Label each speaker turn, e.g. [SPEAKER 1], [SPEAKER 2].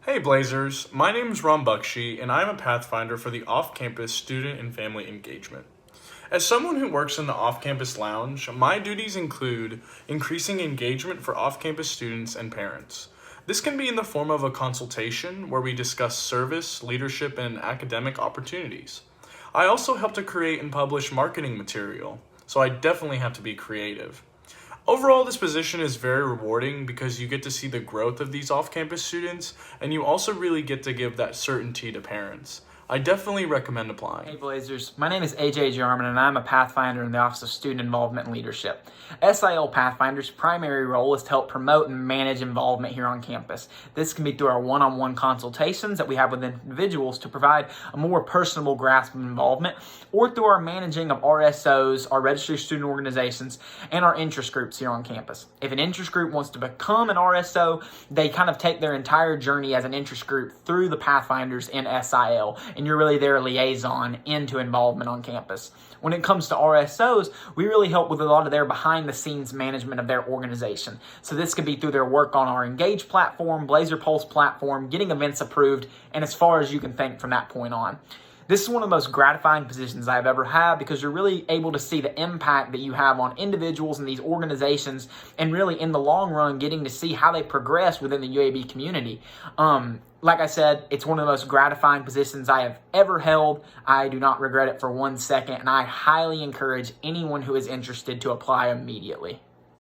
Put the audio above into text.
[SPEAKER 1] Hey Blazers, my name is Ron Buckshee and I'm a Pathfinder for the off-campus student and family engagement. As someone who works in the off-campus lounge, my duties include increasing engagement for off-campus students and parents. This can be in the form of a consultation where we discuss service, leadership, and academic opportunities. I also help to create and publish marketing material, so I definitely have to be creative. Overall, this position is very rewarding because you get to see the growth of these off-campus students, and you also really get to give that certainty to parents. I definitely recommend applying.
[SPEAKER 2] Hey Blazers, my name is AJ Jarman and I'm a Pathfinder in the Office of Student Involvement and Leadership. SIL Pathfinder's primary role is to help promote and manage involvement here on campus. This can be through our one-on-one consultations that we have with individuals to provide a more personable grasp of involvement, or through our managing of RSOs, our Registered Student Organizations, and our interest groups here on campus. If an interest group wants to become an RSO, they kind of take their entire journey as an interest group through the Pathfinders in SIL. And you're really their liaison into involvement on campus. When it comes to RSOs, we really help with a lot of their behind-the-scenes management of their organization. So this could be through their work on our Engage platform, Blazer Pulse platform, getting events approved, and as far as you can think from that point on. This is one of the most gratifying positions I've ever had because you're really able to see the impact that you have on individuals in these organizations and really in the long run getting to see how they progress within the UAB community. Like I said, it's one of the most gratifying positions I have ever held. I do not regret it for 1 second, and I highly encourage anyone who is interested to apply immediately.